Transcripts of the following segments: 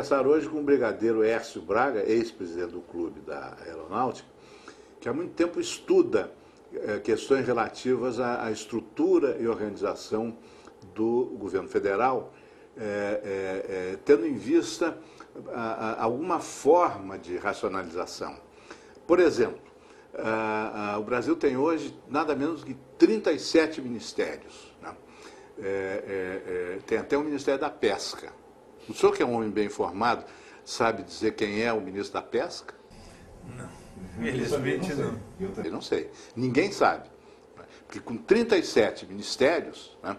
conversar hoje com o brigadeiro Hércio Braga, ex-presidente do Clube da Aeronáutica, que há muito tempo estuda questões relativas à estrutura e organização do governo federal, tendo em vista alguma forma de racionalização. Por exemplo, o Brasil tem hoje nada menos que 37 ministérios, né? Tem até o Ministério da Pesca. O senhor, que é um homem bem informado, sabe dizer quem é o ministro da Pesca? Não, felizmente não. Eu não sei. Ninguém sabe. Porque com 37 ministérios, né,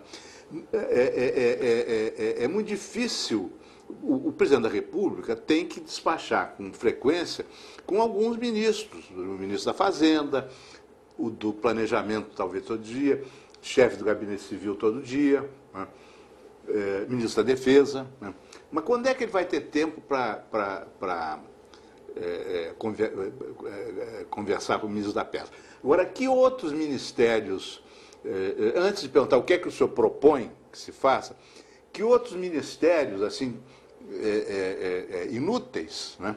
é muito difícil. O presidente da República tem que despachar com frequência com alguns ministros. O ministro da Fazenda, o do Planejamento, talvez todo dia, chefe do Gabinete Civil todo dia, né, ministro da Defesa, né. Mas quando é que ele vai ter tempo para conversar com o ministro da Pesca? Agora, que outros ministérios, antes de perguntar o que é que o senhor propõe que se faça, que outros ministérios, assim, inúteis, né,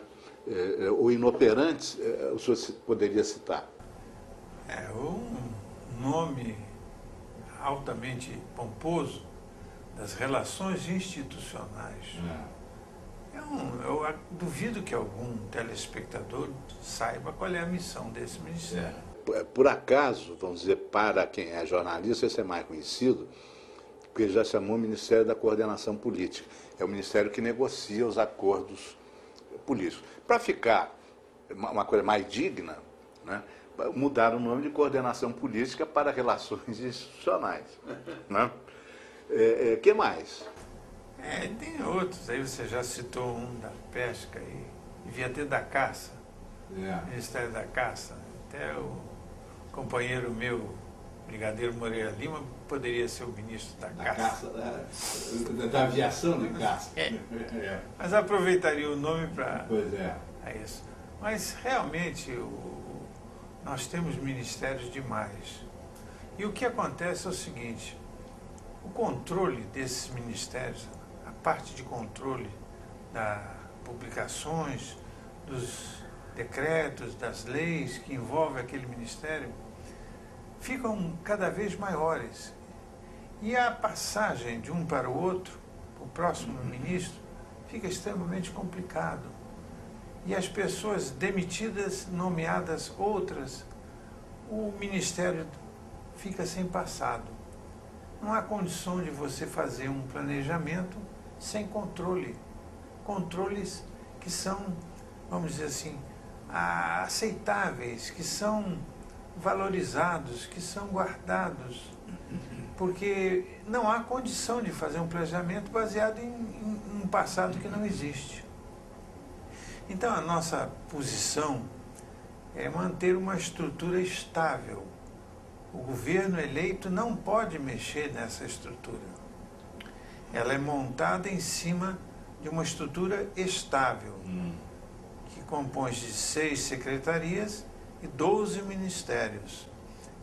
ou inoperantes, o senhor poderia citar? Um nome altamente pomposo das relações institucionais. Eu duvido que algum telespectador saiba qual é a missão desse ministério. Por acaso, vamos dizer, para quem é jornalista, esse é mais conhecido, porque ele já chamou o Ministério da Coordenação Política. É o ministério que negocia os acordos políticos. Para ficar uma coisa mais digna, né, mudaram o nome de Coordenação Política para Relações Institucionais. Né? Que mais? Tem outros, aí você já citou um da pesca, e devia ter da caça, Ministério da Caça. Até o companheiro meu, brigadeiro Moreira Lima, poderia ser o ministro da Caça. Da aviação de caça. Mas aproveitaria o nome para isso. Mas realmente nós temos ministérios demais. E o que acontece é o seguinte: o controle desses ministérios, a parte de controle das publicações, dos decretos, das leis que envolvem aquele ministério, ficam cada vez maiores. E a passagem de um para o outro, o próximo ministro, fica extremamente complicado. E as pessoas demitidas, nomeadas outras, o ministério fica sem passado. Não há condição de você fazer um planejamento sem controle. Controles que são, vamos dizer assim, aceitáveis, que são valorizados, que são guardados. Porque não há condição de fazer um planejamento baseado em um passado que não existe. Então, a nossa posição é manter uma estrutura estável. O governo eleito não pode mexer nessa estrutura. Ela é montada em cima de uma estrutura estável, que compõe de 6 secretarias e 12 ministérios.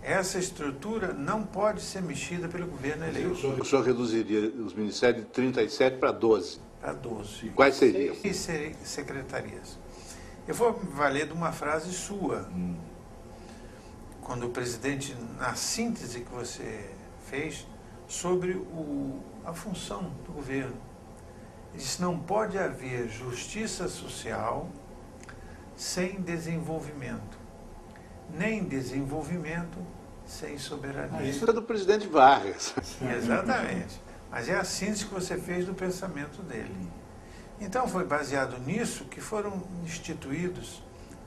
Essa estrutura não pode ser mexida pelo governo eleito. O senhor reduziria os ministérios de 37 para 12? Para 12. Quais seriam? 6 secretarias. Eu vou valer de uma frase sua. Quando o presidente, na síntese que você fez sobre a função do governo, ele disse: não pode haver justiça social sem desenvolvimento, nem desenvolvimento sem soberania. Isso é do presidente Vargas. Exatamente. Mas é a síntese que você fez do pensamento dele. Então foi baseado nisso que foram instituídos,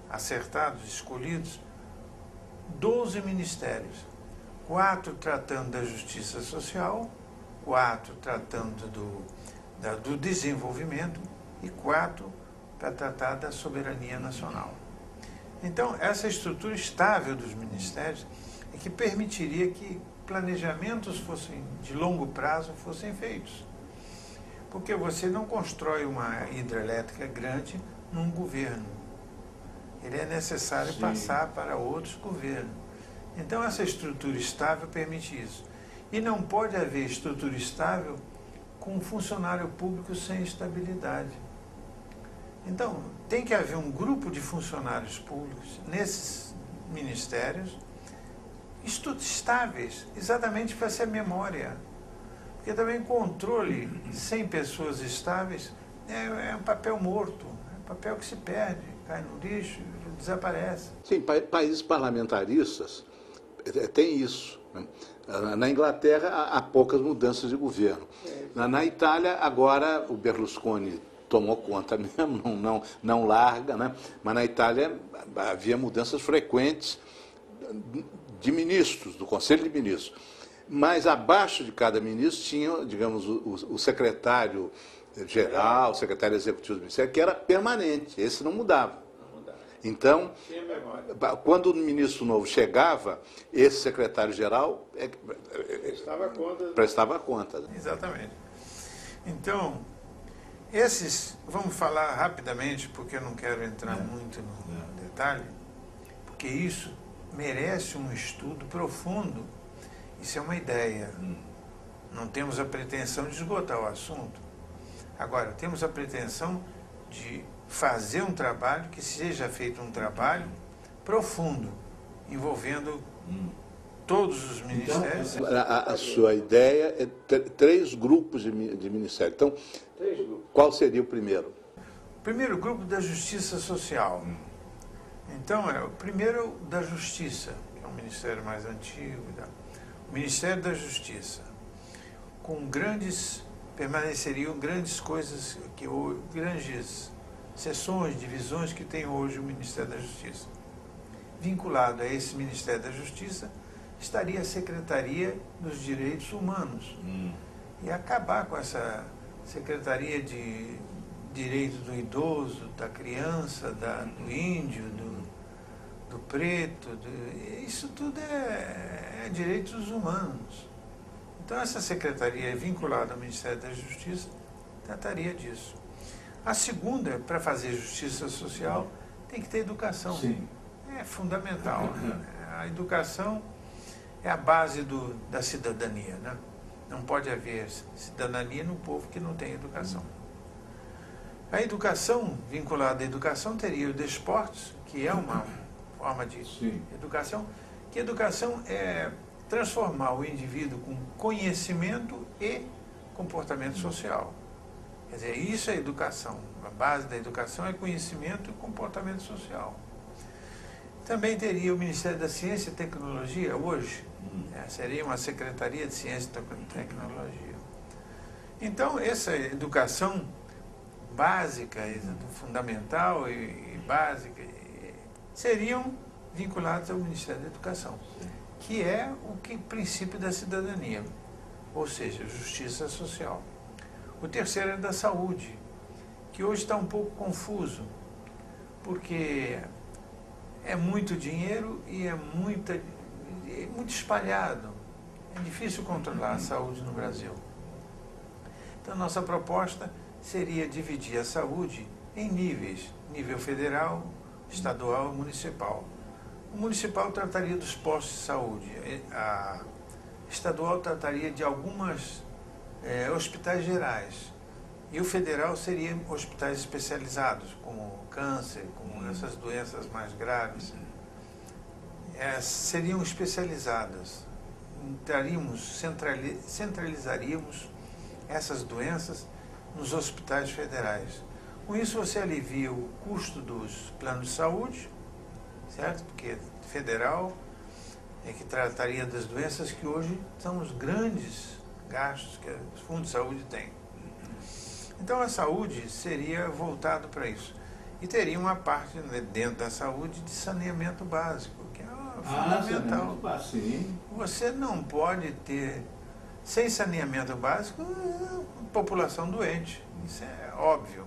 acertados, escolhidos 12 ministérios, 4 tratando da justiça social, 4 tratando do desenvolvimento e 4 para tratar da soberania nacional. Então, essa estrutura estável dos ministérios é que permitiria que planejamentos de longo prazo fossem feitos. Porque você não constrói uma hidrelétrica grande num governo. Ele é necessário passar para outros governos. Então, essa estrutura estável permite isso. E não pode haver estrutura estável com um funcionário público sem estabilidade. Então, tem que haver um grupo de funcionários públicos nesses ministérios estáveis, exatamente para ser memória. Porque também controle sem pessoas estáveis é um papel morto, é um papel que se perde, cai no lixo, desaparece. Sim, países parlamentaristas têm isso, né? Na Inglaterra há poucas mudanças de governo. Na Itália, agora, o Berlusconi tomou conta mesmo, não larga, né? Mas na Itália havia mudanças frequentes de ministros, do Conselho de Ministros. Mas abaixo de cada ministro tinha, digamos, o secretário-geral, o secretário executivo do Ministério, que era permanente, esse não mudava. Então, quando o ministro novo chegava, esse secretário-geral prestava conta. Exatamente. Então, vamos falar rapidamente, porque eu não quero entrar muito no detalhe, porque isso merece um estudo profundo. Isso é uma ideia. Não temos a pretensão de esgotar o assunto. Agora, temos a pretensão de fazer um trabalho, que seja feito um trabalho profundo, envolvendo todos os ministérios. Então, a sua ideia é ter 3 grupos de ministérios. Então, qual seria o primeiro? O primeiro grupo da Justiça Social. Então, é o primeiro da Justiça, que é um ministério mais antigo. O Ministério da Justiça, permaneceriam grandes coisas, grandes seções, divisões que tem hoje o Ministério da Justiça. Vinculado a esse Ministério da Justiça estaria a Secretaria dos Direitos Humanos. E acabar com essa Secretaria de Direito do Idoso, da Criança, do Índio, do Preto, isso tudo é direitos humanos. Então essa secretaria vinculada ao Ministério da Justiça trataria disso. A segunda, para fazer justiça social, tem que ter educação. Sim. É fundamental. Né? A educação é a base da cidadania. Né? Não pode haver cidadania no povo que não tem educação. A educação, vinculada à educação, teria o desportos, que é uma forma de educação, que educação é transformar o indivíduo com conhecimento e comportamento social. Quer dizer, isso é educação. A base da educação é conhecimento e comportamento social. Também teria o Ministério da Ciência e Tecnologia, hoje. Seria uma Secretaria de Ciência e Tecnologia. Então, essa educação básica, fundamental e básica, seriam vinculados ao Ministério da Educação, que é o princípio da cidadania, ou seja, justiça social. O terceiro é da saúde, que hoje está um pouco confuso, porque é muito dinheiro e é muito espalhado. É difícil controlar a saúde no Brasil. Então, nossa proposta seria dividir a saúde em níveis, nível federal, estadual e municipal. O municipal trataria dos postos de saúde, a estadual trataria de algumas hospitais gerais, e o federal seria hospitais especializados, como câncer, como essas doenças mais graves. Seriam especializadas. Centralizaríamos essas doenças nos hospitais federais. Com isso, você alivia o custo dos planos de saúde, certo? Porque federal é que trataria das doenças que hoje são os grandes gastos que os fundos de saúde têm. Então, a saúde seria voltado para isso. E teria uma parte, né, dentro da saúde de saneamento básico, que é fundamental. Você não pode ter, sem saneamento básico, população doente. Isso é óbvio.